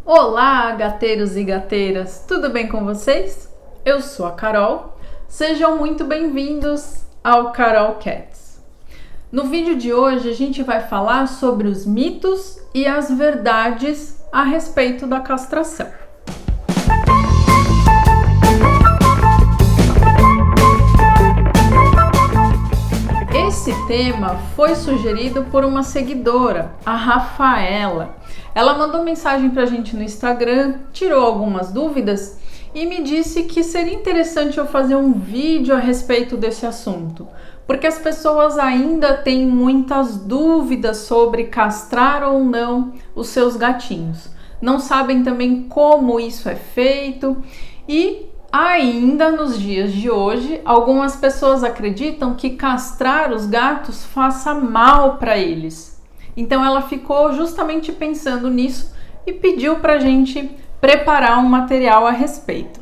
Olá, gateiros e gateiras, tudo bem com vocês? Eu sou a Carol, sejam muito bem-vindos ao Carol Cats. No vídeo de hoje a gente vai falar sobre os mitos e as verdades a respeito da castração. Esse tema foi sugerido por uma seguidora, a Rafaela. Ela mandou mensagem pra gente no Instagram, tirou algumas dúvidas e me disse que seria interessante eu fazer um vídeo a respeito desse assunto, porque as pessoas ainda têm muitas dúvidas sobre castrar ou não os seus gatinhos. Não sabem também como isso é feito e ainda nos dias de hoje, algumas pessoas acreditam que castrar os gatos faça mal para eles. Então ela ficou justamente pensando nisso e pediu para a gente preparar um material a respeito.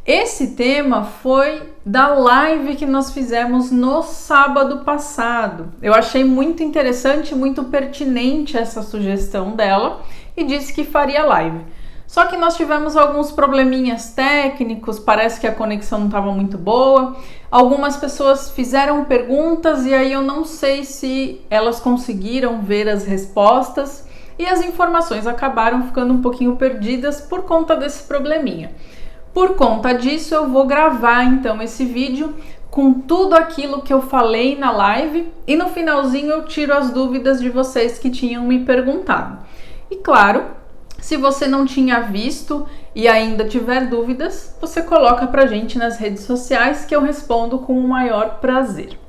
Esse tema foi da live que nós fizemos no sábado passado. Eu achei muito interessante, muito pertinente essa sugestão dela e disse que faria live. Só que nós tivemos alguns probleminhas técnicos, parece que a conexão não estava muito boa. Algumas pessoas fizeram perguntas e aí eu não sei se elas conseguiram ver as respostas e as informações acabaram ficando um pouquinho perdidas por conta desse probleminha. Por conta disso, eu vou gravar então esse vídeo com tudo aquilo que eu falei na live e no finalzinho eu tiro as dúvidas de vocês que tinham me perguntado. E claro, se você não tinha visto e ainda tiver dúvidas, você coloca pra gente nas redes sociais que eu respondo com o maior prazer.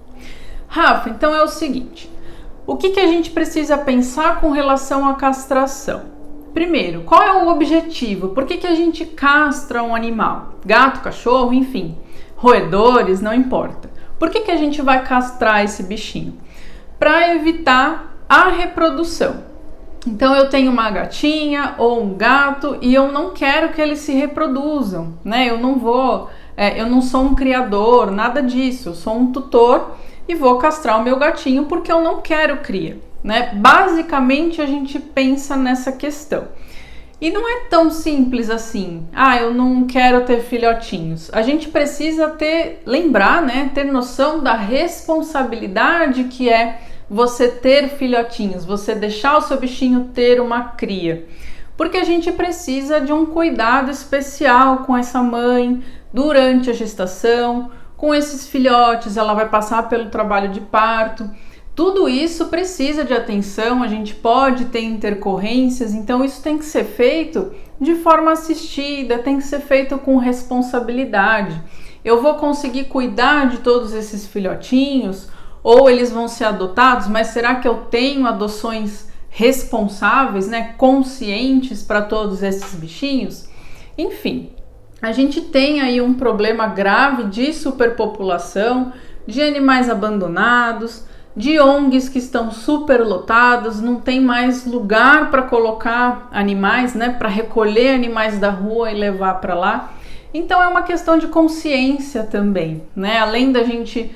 Rafa, então é o seguinte, o que a gente precisa pensar com relação à castração? Primeiro, qual é o objetivo? Por que a gente castra um animal? Gato, cachorro, enfim, roedores, não importa. Por que a gente vai castrar esse bichinho? Para evitar a reprodução. Então eu tenho uma gatinha ou um gato e eu não quero que eles se reproduzam, né? Eu não sou um criador, nada disso. Eu sou um tutor e vou castrar o meu gatinho porque eu não quero cria, né? Basicamente a gente pensa nessa questão. E não é tão simples assim. Eu não quero ter filhotinhos. A gente precisa lembrar, né? Ter noção da responsabilidade que é você ter filhotinhos, você deixar o seu bichinho ter uma cria. Porque a gente precisa de um cuidado especial com essa mãe durante a gestação, com esses filhotes, ela vai passar pelo trabalho de parto. Tudo isso precisa de atenção, a gente pode ter intercorrências, então isso tem que ser feito de forma assistida, tem que ser feito com responsabilidade. Eu vou conseguir cuidar de todos esses filhotinhos? Ou eles vão ser adotados, mas será que eu tenho adoções responsáveis, né, conscientes para todos esses bichinhos? Enfim, a gente tem aí um problema grave de superpopulação, de animais abandonados, de ONGs que estão superlotados, não tem mais lugar para colocar animais, né, para recolher animais da rua e levar para lá. Então é uma questão de consciência também, né? Além da gente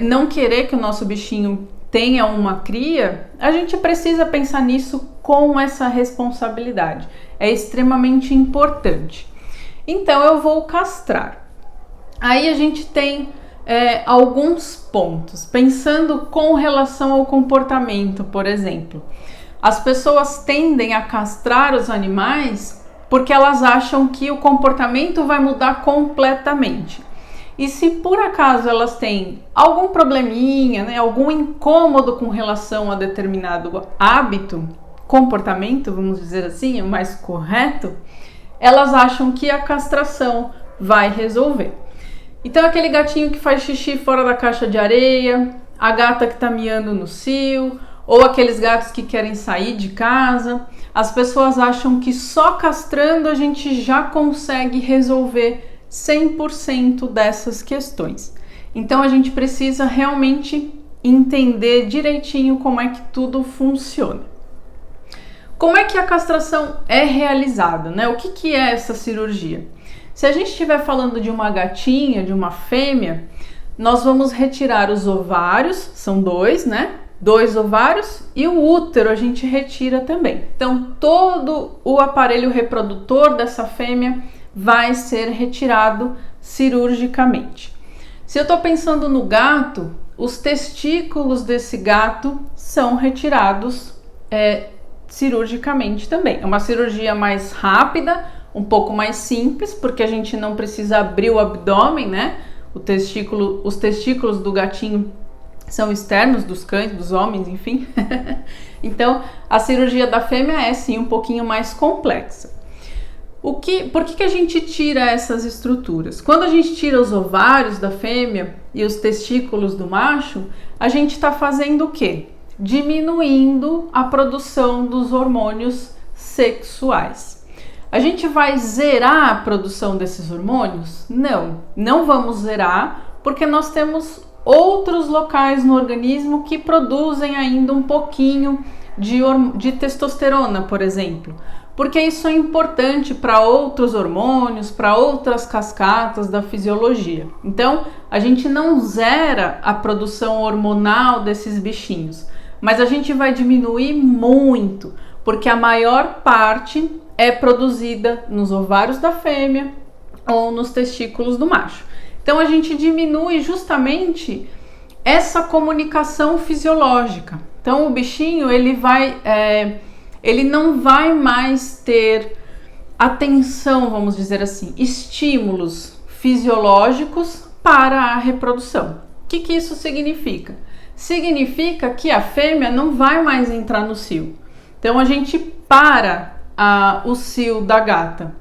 não querer que o nosso bichinho tenha uma cria, a gente precisa pensar nisso com essa responsabilidade. É extremamente importante. Então eu vou castrar. Aí a gente tem alguns pontos, pensando com relação ao comportamento, por exemplo. As pessoas tendem a castrar os animais porque elas acham que o comportamento vai mudar completamente. E se por acaso elas têm algum probleminha, né, algum incômodo com relação a determinado hábito, comportamento, vamos dizer assim, é mais correto, elas acham que a castração vai resolver. Então aquele gatinho que faz xixi fora da caixa de areia, a gata que tá miando no cio, ou aqueles gatos que querem sair de casa, as pessoas acham que só castrando a gente já consegue resolver 100% dessas questões. Então a gente precisa realmente entender direitinho como é que tudo funciona. Como é que a castração é realizada, né? O que é essa cirurgia? Se a gente estiver falando de uma gatinha, de uma fêmea, nós vamos retirar os ovários, são 2, né? 2 ovários e o útero a gente retira também. Então, todo o aparelho reprodutor dessa fêmea vai ser retirado cirurgicamente. Se eu estou pensando no gato, os testículos desse gato são retirados cirurgicamente também. É uma cirurgia mais rápida, um pouco mais simples, porque a gente não precisa abrir o abdômen, né? Os testículos do gatinho são externos dos cães, dos homens, enfim. Então, a cirurgia da fêmea é sim um pouquinho mais complexa. Por que a gente tira essas estruturas? Quando a gente tira os ovários da fêmea e os testículos do macho, a gente está fazendo o quê? Diminuindo a produção dos hormônios sexuais. A gente vai zerar a produção desses hormônios? Não vamos zerar, porque nós temos outros locais no organismo que produzem ainda um pouquinho de testosterona, por exemplo, porque isso é importante para outros hormônios, para outras cascatas da fisiologia. Então, a gente não zera a produção hormonal desses bichinhos, mas a gente vai diminuir muito, porque a maior parte é produzida nos ovários da fêmea ou nos testículos do macho. Então a gente diminui justamente essa comunicação fisiológica. Então o bichinho ele não vai mais ter atenção, vamos dizer assim, estímulos fisiológicos para a reprodução. O que isso significa? Significa que a fêmea não vai mais entrar no cio. Então a gente para o cio da gata.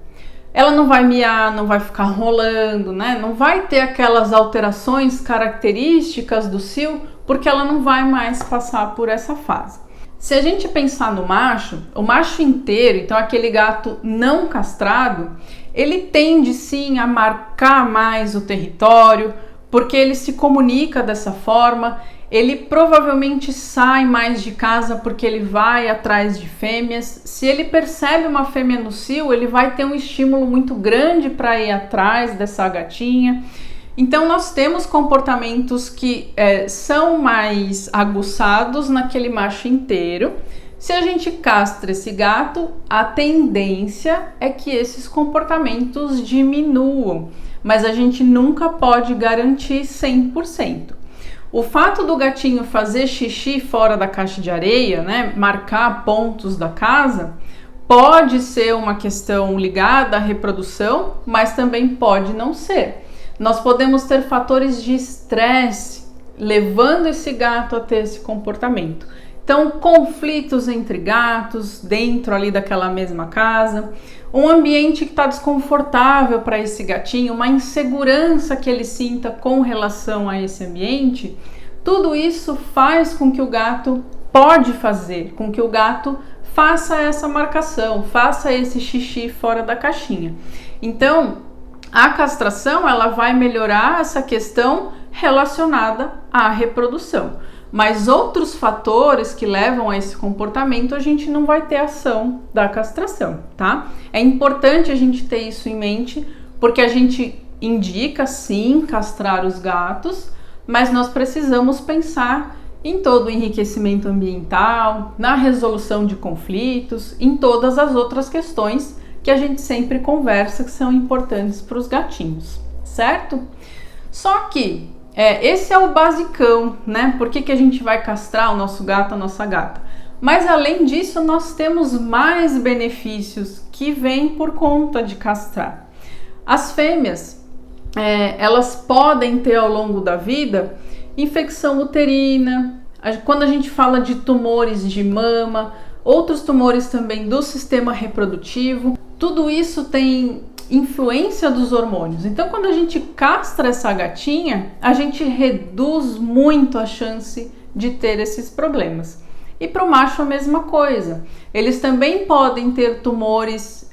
Ela não vai miar, não vai ficar rolando, né? Não vai ter aquelas alterações características do cio, porque ela não vai mais passar por essa fase. Se a gente pensar no macho, o macho inteiro, então aquele gato não castrado, ele tende sim a marcar mais o território, porque ele se comunica dessa forma. Ele provavelmente sai mais de casa porque ele vai atrás de fêmeas. Se ele percebe uma fêmea no cio, ele vai ter um estímulo muito grande para ir atrás dessa gatinha. Então nós temos comportamentos que são mais aguçados naquele macho inteiro. Se a gente castra esse gato, a tendência é que esses comportamentos diminuam, mas a gente nunca pode garantir 100%. O fato do gatinho fazer xixi fora da caixa de areia, né, marcar pontos da casa, pode ser uma questão ligada à reprodução, mas também pode não ser. Nós podemos ter fatores de estresse levando esse gato a ter esse comportamento. Então, conflitos entre gatos dentro ali daquela mesma casa, um ambiente que está desconfortável para esse gatinho, uma insegurança que ele sinta com relação a esse ambiente, tudo isso faz com que o gato faça essa marcação, faça esse xixi fora da caixinha. Então, a castração ela vai melhorar essa questão relacionada à reprodução. Mas outros fatores que levam a esse comportamento a gente não vai ter ação da castração, tá? É importante a gente ter isso em mente, porque a gente indica sim castrar os gatos, mas nós precisamos pensar em todo o enriquecimento ambiental, na resolução de conflitos, em todas as outras questões que a gente sempre conversa que são importantes para os gatinhos, certo? Só que esse é o basicão, né? Por que a gente vai castrar o nosso gato, a nossa gata? Mas além disso, nós temos mais benefícios que vêm por conta de castrar. As fêmeas, elas podem ter ao longo da vida infecção uterina, quando a gente fala de tumores de mama, outros tumores também do sistema reprodutivo, tudo isso tem influência dos hormônios. Então, quando a gente castra essa gatinha, a gente reduz muito a chance de ter esses problemas. E para o macho a mesma coisa. Eles também podem ter tumores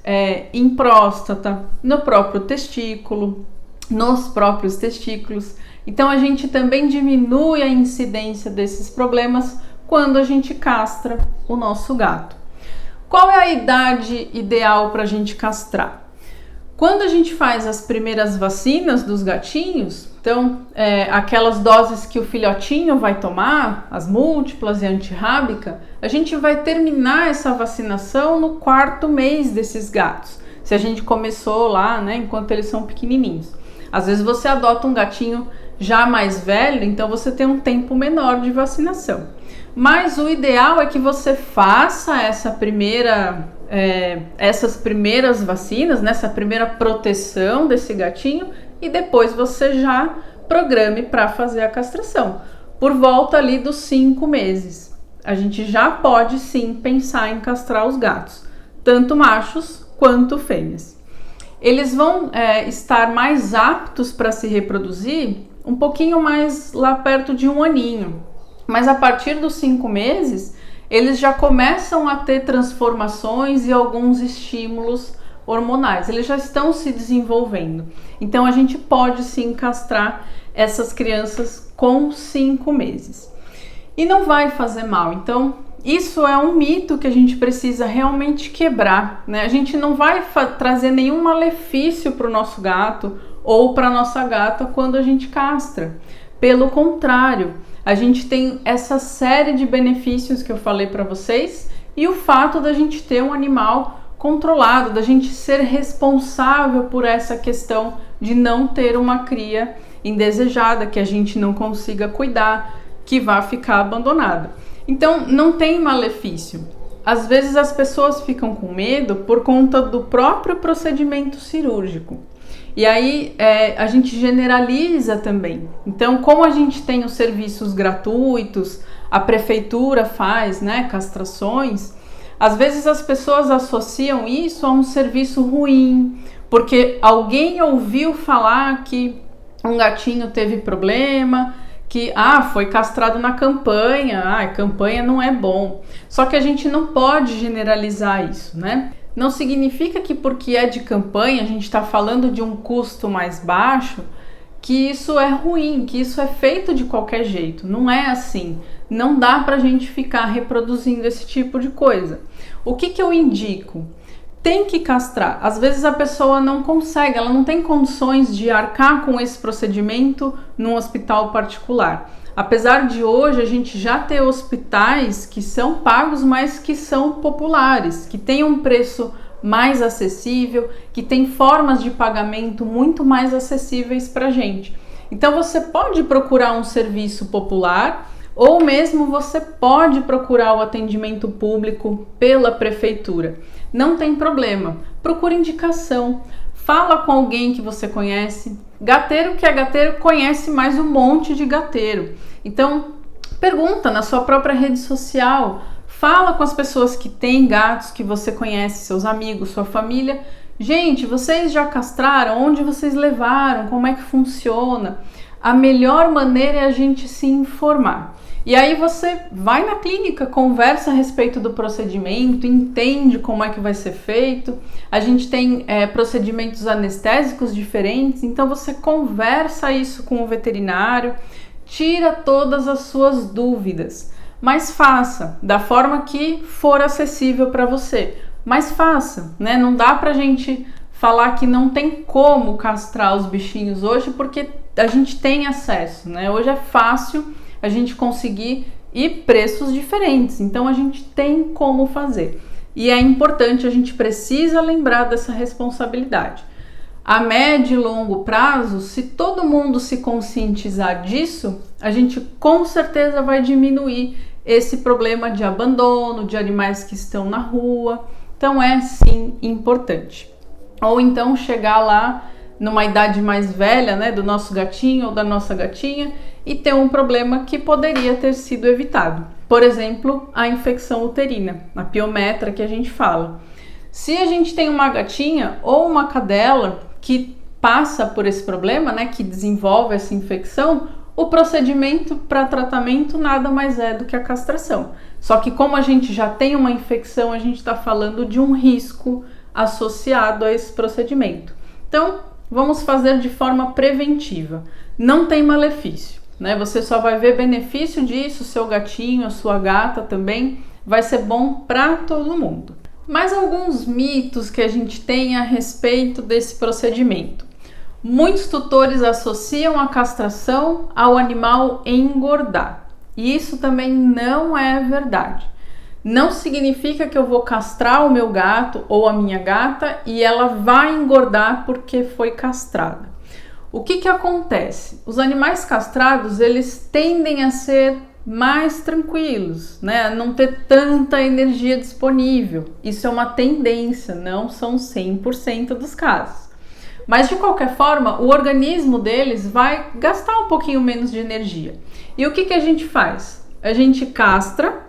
em próstata, no próprio testículo, nos próprios testículos. Então, a gente também diminui a incidência desses problemas quando a gente castra o nosso gato. Qual é a idade ideal para a gente castrar? Quando a gente faz as primeiras vacinas dos gatinhos, então aquelas doses que o filhotinho vai tomar, as múltiplas e antirrábica, a gente vai terminar essa vacinação no 4º mês desses gatos. Se a gente começou lá, né, enquanto eles são pequenininhos. Às vezes você adota um gatinho já mais velho, então você tem um tempo menor de vacinação. Mas o ideal é que você faça essas primeiras vacinas, nessa primeira proteção desse gatinho, e depois você já programe para fazer a castração. Por volta ali dos 5 meses, a gente já pode sim pensar em castrar os gatos, tanto machos quanto fêmeas. Eles vão estar mais aptos para se reproduzir um pouquinho mais lá perto de 1 aninho, mas a partir dos 5 meses, eles já começam a ter transformações e alguns estímulos hormonais, eles já estão se desenvolvendo. Então a gente pode sim castrar essas crianças com 5 meses. E não vai fazer mal, então isso é um mito que a gente precisa realmente quebrar, né? A gente não vai trazer nenhum malefício para o nosso gato ou para a nossa gata quando a gente castra. Pelo contrário, a gente tem essa série de benefícios que eu falei para vocês e o fato da gente ter um animal controlado, da gente ser responsável por essa questão de não ter uma cria indesejada, que a gente não consiga cuidar, que vá ficar abandonada. Então, não tem malefício. Às vezes as pessoas ficam com medo por conta do próprio procedimento cirúrgico. E aí a gente generaliza também. Então, como a gente tem os serviços gratuitos, a prefeitura faz, né, castrações, às vezes as pessoas associam isso a um serviço ruim, porque alguém ouviu falar que um gatinho teve problema, que foi castrado na campanha, campanha não é bom. Só que a gente não pode generalizar isso, né? Não significa que porque é de campanha, a gente está falando de um custo mais baixo, que isso é ruim, que isso é feito de qualquer jeito. Não é assim. Não dá para a gente ficar reproduzindo esse tipo de coisa. O que eu indico? Tem que castrar. Às vezes a pessoa não consegue, ela não tem condições de arcar com esse procedimento num hospital particular. Apesar de hoje a gente já ter hospitais que são pagos, mas que são populares, que têm um preço mais acessível, que tem formas de pagamento muito mais acessíveis para a gente. Então você pode procurar um serviço popular ou mesmo você pode procurar o atendimento público pela prefeitura. Não tem problema, procura indicação, fala com alguém que você conhece. Gateiro que é gateiro conhece mais um monte de gateiro. Então, pergunta na sua própria rede social, fala com as pessoas que têm gatos que você conhece, seus amigos, sua família. Gente, vocês já castraram? Onde vocês levaram? Como é que funciona? A melhor maneira é a gente se informar. E aí você vai na clínica, conversa a respeito do procedimento, entende como é que vai ser feito. A gente tem procedimentos anestésicos diferentes, então você conversa isso com o veterinário, tira todas as suas dúvidas, mas faça da forma que for acessível para você. Mas faça, né? Não dá pra gente falar que não tem como castrar os bichinhos hoje, porque a gente tem acesso, né? Hoje é fácil a gente conseguir e preços diferentes, então a gente tem como fazer. E é importante, a gente precisa lembrar dessa responsabilidade. A médio e longo prazo, se todo mundo se conscientizar disso, a gente com certeza vai diminuir esse problema de abandono, de animais que estão na rua. Então é sim importante. Ou então chegar lá numa idade mais velha, né, do nosso gatinho ou da nossa gatinha e ter um problema que poderia ter sido evitado. Por exemplo, a infecção uterina, a piometra que a gente fala. Se a gente tem uma gatinha ou uma cadela que passa por esse problema, né, que desenvolve essa infecção, o procedimento para tratamento nada mais é do que a castração. Só que como a gente já tem uma infecção, a gente está falando de um risco associado a esse procedimento. Então, vamos fazer de forma preventiva. Não tem malefício, né? Você só vai ver benefício disso, seu gatinho, a sua gata também. Vai ser bom para todo mundo. Mais alguns mitos que a gente tem a respeito desse procedimento. Muitos tutores associam a castração ao animal engordar. E isso também não é verdade. Não significa que eu vou castrar o meu gato ou a minha gata e ela vai engordar porque foi castrada. O que acontece? Os animais castrados, eles tendem a ser mais tranquilos, né? A não ter tanta energia disponível. Isso é uma tendência, não são 100% dos casos. Mas de qualquer forma, o organismo deles vai gastar um pouquinho menos de energia. E o que a gente faz? A gente castra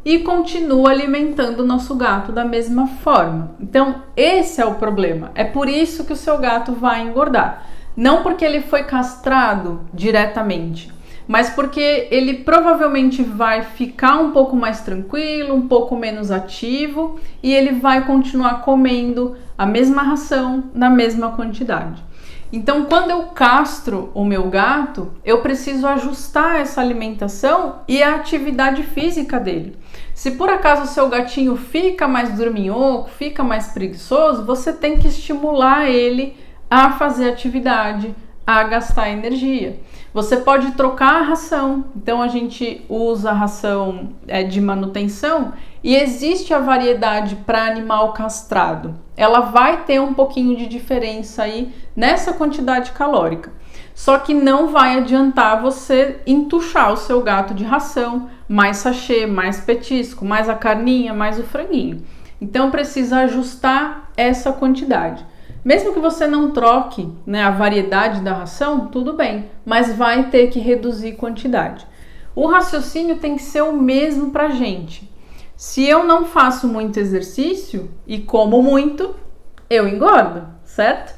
e continua alimentando o nosso gato da mesma forma. Então, esse é o problema. É por isso que o seu gato vai engordar. Não porque ele foi castrado diretamente, mas porque ele provavelmente vai ficar um pouco mais tranquilo, um pouco menos ativo e ele vai continuar comendo a mesma ração na mesma quantidade. Então, quando eu castro o meu gato, eu preciso ajustar essa alimentação e a atividade física dele. Se por acaso o seu gatinho fica mais dorminhoco, fica mais preguiçoso, você tem que estimular ele a fazer atividade, a gastar energia. Você pode trocar a ração, então a gente usa a ração de manutenção e existe a variedade para animal castrado. Ela vai ter um pouquinho de diferença aí nessa quantidade calórica. Só que não vai adiantar você entuchar o seu gato de ração, mais sachê, mais petisco, mais a carninha, mais o franguinho. Então precisa ajustar essa quantidade. Mesmo que você não troque, né, a variedade da ração, tudo bem, mas vai ter que reduzir quantidade. O raciocínio tem que ser o mesmo para a gente. Se eu não faço muito exercício e como muito, eu engordo, certo?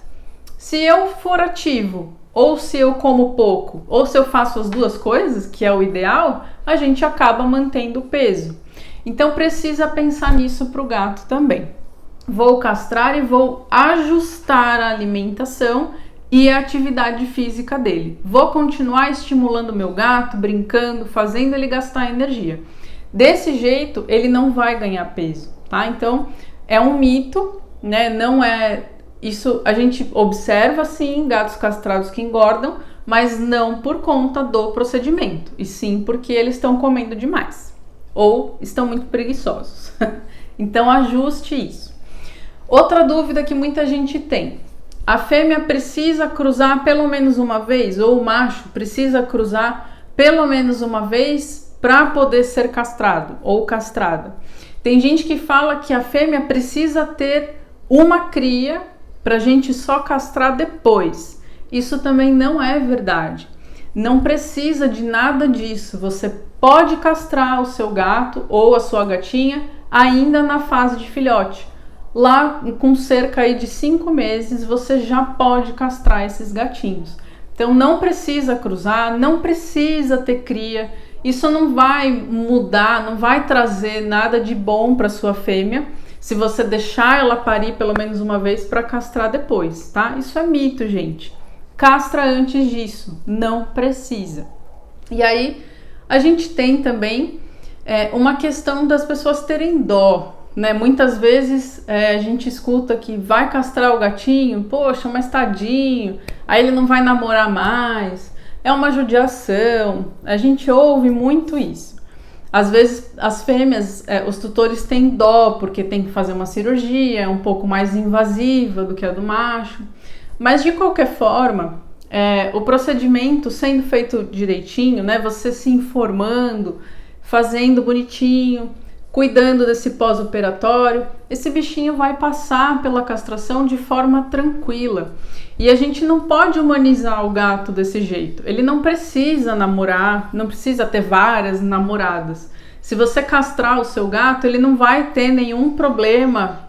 Se eu for ativo, ou se eu como pouco, ou se eu faço as duas coisas, que é o ideal, a gente acaba mantendo o peso. Então precisa pensar nisso para o gato também. Vou castrar e vou ajustar a alimentação e a atividade física dele. Vou continuar estimulando o meu gato, brincando, fazendo ele gastar energia. Desse jeito, ele não vai ganhar peso, tá? Então, é um mito, né? Não é... Isso a gente observa, sim, gatos castrados que engordam, mas não por conta do procedimento, e sim porque eles estão comendo demais ou estão muito preguiçosos. Então, ajuste isso. Outra dúvida que muita gente tem: a fêmea precisa cruzar pelo menos uma vez, ou o macho precisa cruzar pelo menos uma vez para poder ser castrado ou castrada? Tem gente que fala que a fêmea precisa ter uma cria para a gente só castrar depois. Isso também não é verdade. Não precisa de nada disso. Você pode castrar o seu gato ou a sua gatinha ainda na fase de filhote. Lá com cerca aí de 5 meses você já pode castrar esses gatinhos. Então não precisa cruzar, não precisa ter cria. Isso não vai mudar, não vai trazer nada de bom para sua fêmea se você deixar ela parir pelo menos uma vez para castrar depois, tá? Isso é mito, gente. Castra antes disso, não precisa. E aí a gente tem também uma questão das pessoas terem dó. Né? Muitas vezes a gente escuta que vai castrar o gatinho, poxa, mas tadinho, aí ele não vai namorar mais, é uma judiação. A gente ouve muito isso. Às vezes as fêmeas, os tutores têm dó porque tem que fazer uma cirurgia, é um pouco mais invasiva do que a do macho, mas de qualquer forma, o procedimento sendo feito direitinho, né? Você se informando, fazendo bonitinho, cuidando desse pós-operatório, esse bichinho vai passar pela castração de forma tranquila. E a gente não pode humanizar o gato desse jeito. Ele não precisa namorar, não precisa ter várias namoradas. Se você castrar o seu gato, ele não vai ter nenhum problema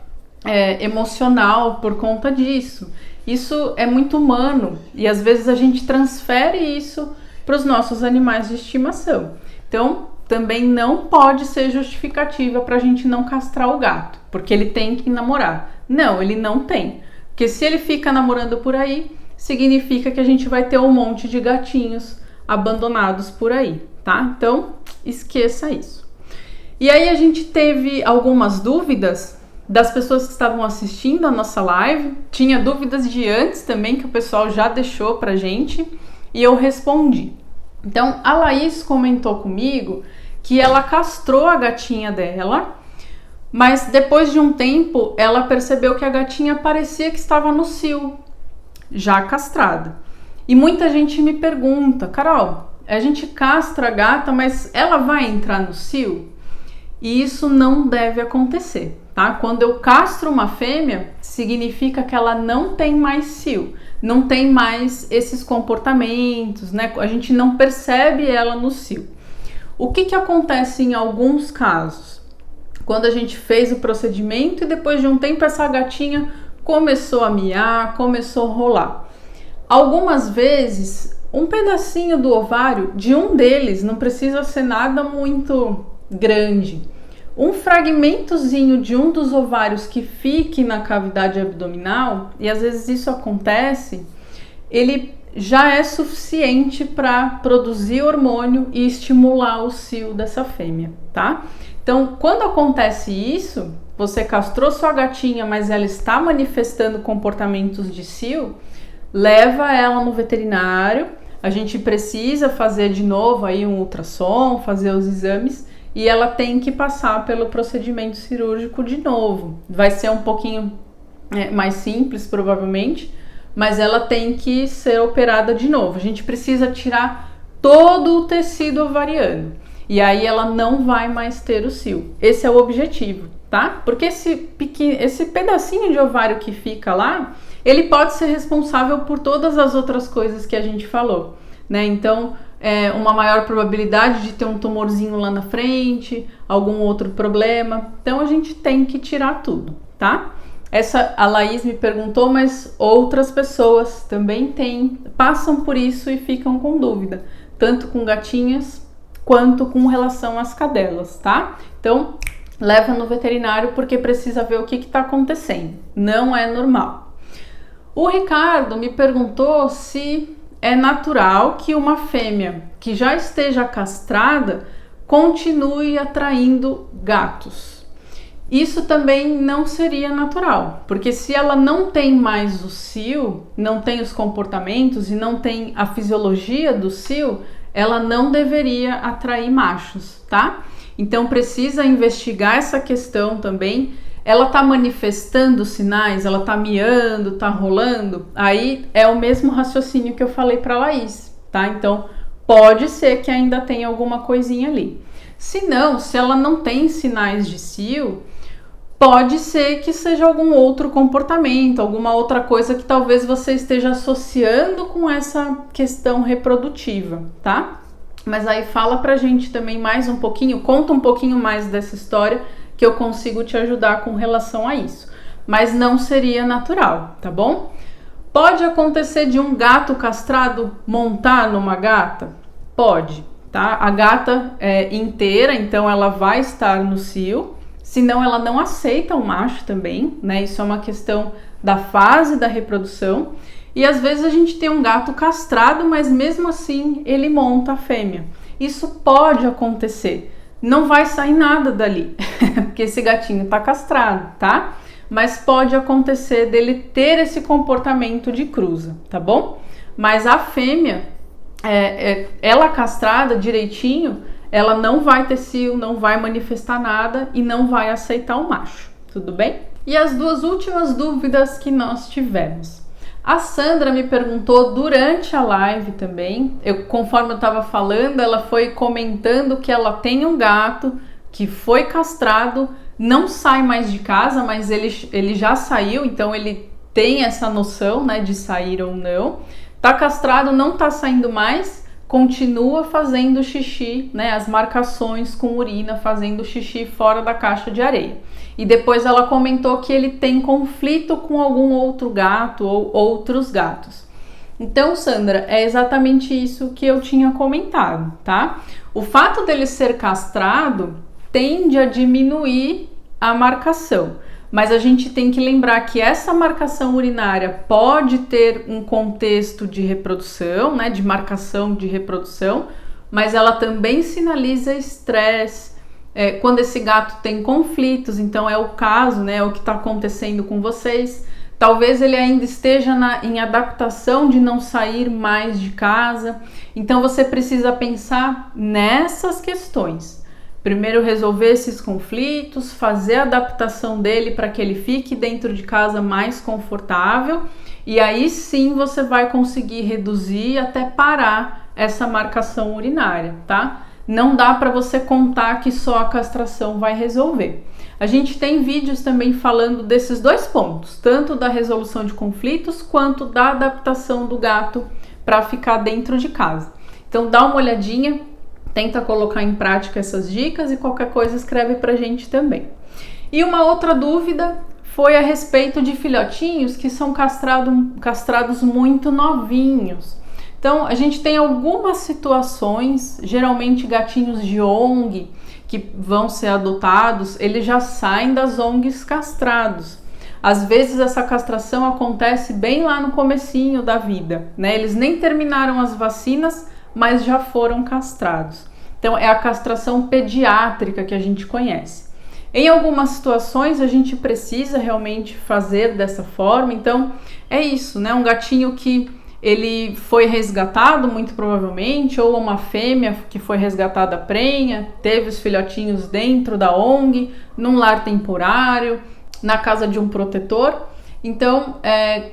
emocional por conta disso. Isso é muito humano e às vezes a gente transfere isso para os nossos animais de estimação. Então, também não pode ser justificativa para a gente não castrar o gato, porque ele tem que namorar. Não, ele não tem. Porque se ele fica namorando por aí, significa que a gente vai ter um monte de gatinhos abandonados por aí, tá? Então, esqueça isso. E aí a gente teve algumas dúvidas das pessoas que estavam assistindo a nossa live, tinha dúvidas de antes também que o pessoal já deixou pra gente e eu respondi. Então, a Laís comentou comigo que ela castrou a gatinha dela, mas depois de um tempo ela percebeu que a gatinha parecia que estava no cio, já castrada. E muita gente me pergunta, Carol, a gente castra a gata, mas ela vai entrar no cio? E isso não deve acontecer, tá? Quando eu castro uma fêmea, significa que ela não tem mais cio, não tem mais esses comportamentos, né? A gente não percebe ela no cio. O que acontece em alguns casos? Quando a gente fez o procedimento e depois de um tempo essa gatinha começou a miar, começou a rolar. Algumas vezes, um pedacinho do ovário de um deles, não precisa ser nada muito grande, um fragmentozinho de um dos ovários que fique na cavidade abdominal, e às vezes isso acontece, ele já é suficiente para produzir hormônio e estimular o cio dessa fêmea, tá? Então, quando acontece isso, você castrou sua gatinha, mas ela está manifestando comportamentos de cio, leva ela no veterinário, a gente precisa fazer de novo aí um ultrassom, fazer os exames e ela tem que passar pelo procedimento cirúrgico de novo. Vai ser um pouquinho mais simples, provavelmente, mas ela tem que ser operada de novo. A gente precisa tirar todo o tecido ovariano e aí ela não vai mais ter o cio. Esse é o objetivo, tá? Porque esse pedacinho de ovário que fica lá, ele pode ser responsável por todas as outras coisas que a gente falou, né? Então, uma maior probabilidade de ter um tumorzinho lá na frente, algum outro problema. Então, a gente tem que tirar tudo, tá? A Laís me perguntou, mas outras pessoas também passam por isso e ficam com dúvida, tanto com gatinhas quanto com relação às cadelas, tá? Então, leva no veterinário porque precisa ver o que está acontecendo. Não é normal. O Ricardo me perguntou se é natural que uma fêmea que já esteja castrada continue atraindo gatos. Isso também não seria natural, porque se ela não tem mais o cio, não tem os comportamentos e não tem a fisiologia do cio, ela não deveria atrair machos, tá? Então precisa investigar essa questão também. Ela tá manifestando sinais, ela tá miando, tá rolando, aí é o mesmo raciocínio que eu falei para Laís, tá? Então pode ser que ainda tenha alguma coisinha ali. Se não, se ela não tem sinais de cio, pode ser que seja algum outro comportamento, alguma outra coisa que talvez você esteja associando com essa questão reprodutiva, tá? Mas aí fala pra gente também mais um pouquinho, conta um pouquinho mais dessa história que eu consigo te ajudar com relação a isso. Mas não seria natural, tá bom? Pode acontecer de um gato castrado montar numa gata? Pode, tá? A gata é inteira, então ela vai estar no cio, senão ela não aceita o macho também, né? Isso é uma questão da fase da reprodução. E às vezes a gente tem um gato castrado, mas mesmo assim ele monta a fêmea. Isso pode acontecer. Não vai sair nada dali, porque esse gatinho tá castrado, tá? Mas pode acontecer dele ter esse comportamento de cruza, tá bom? Mas a fêmea, ela castrada direitinho, ela não vai ter cio, não vai manifestar nada e não vai aceitar o macho, tudo bem? E as duas últimas dúvidas que nós tivemos. A Sandra me perguntou durante a live também, conforme eu estava falando, ela foi comentando que ela tem um gato que foi castrado, não sai mais de casa, mas ele já saiu, então ele tem essa noção, né, de sair ou não. Tá castrado, não tá saindo mais, continua fazendo xixi, né, as marcações com urina, fazendo xixi fora da caixa de areia. E depois ela comentou que ele tem conflito com algum outro gato ou outros gatos. Então, Sandra, é exatamente isso que eu tinha comentado, tá? O fato dele ser castrado tende a diminuir a marcação, mas a gente tem que lembrar que essa marcação urinária pode ter um contexto de reprodução, né, de marcação de reprodução, mas ela também sinaliza estresse, quando esse gato tem conflitos, então é o caso, né, é o que está acontecendo com vocês. Talvez ele ainda esteja em adaptação de não sair mais de casa. Então você precisa pensar nessas questões. Primeiro resolver esses conflitos, fazer a adaptação dele para que ele fique dentro de casa mais confortável. E aí sim você vai conseguir reduzir até parar essa marcação urinária, tá? Não dá para você contar que só a castração vai resolver. A gente tem vídeos também falando desses dois pontos, tanto da resolução de conflitos quanto da adaptação do gato para ficar dentro de casa. Então dá uma olhadinha, tenta colocar em prática essas dicas e qualquer coisa escreve pra gente também. E uma outra dúvida foi a respeito de filhotinhos que são castrados muito novinhos. Então a gente tem algumas situações, geralmente gatinhos de ONG, que vão ser adotados, eles já saem das ONGs castrados. Às vezes essa castração acontece bem lá no comecinho da vida, né? Eles nem terminaram as vacinas, mas já foram castrados. Então é a castração pediátrica que a gente conhece. Em algumas situações a gente precisa realmente fazer dessa forma, então é isso, né? Um gatinho que ele foi resgatado, muito provavelmente, ou uma fêmea que foi resgatada prenha, teve os filhotinhos dentro da ONG, num lar temporário, na casa de um protetor. Então,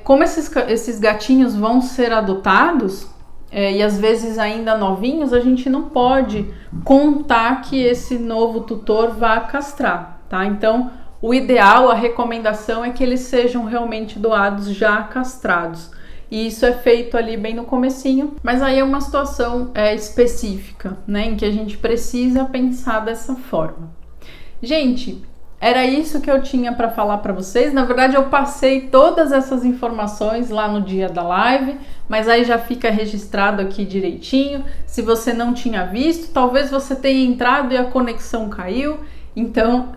como esses gatinhos vão ser adotados, e às vezes ainda novinhos, a gente não pode contar que esse novo tutor vá castrar, tá? Então, o ideal, a recomendação é que eles sejam realmente doados já castrados. E isso é feito ali bem no comecinho, mas aí é uma situação específica, né, em que a gente precisa pensar dessa forma. Gente, era isso que eu tinha para falar para vocês. Na verdade, eu passei todas essas informações lá no dia da live, mas aí já fica registrado aqui direitinho. Se você não tinha visto, talvez você tenha entrado e a conexão caiu. Então,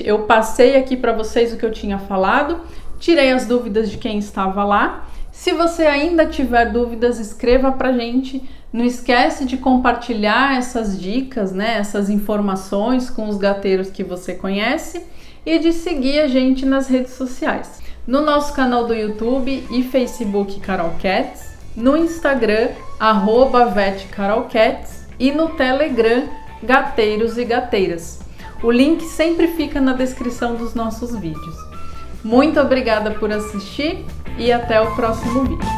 eu passei aqui para vocês o que eu tinha falado, tirei as dúvidas de quem estava lá. Se você ainda tiver dúvidas, escreva pra gente. Não esquece de compartilhar essas dicas, né, essas informações com os gateiros que você conhece e de seguir a gente nas redes sociais. No nosso canal do YouTube e Facebook Carol Cats, no Instagram @vetcarolcats e no Telegram Gateiros e Gateiras. O link sempre fica na descrição dos nossos vídeos. Muito obrigada por assistir e até o próximo vídeo.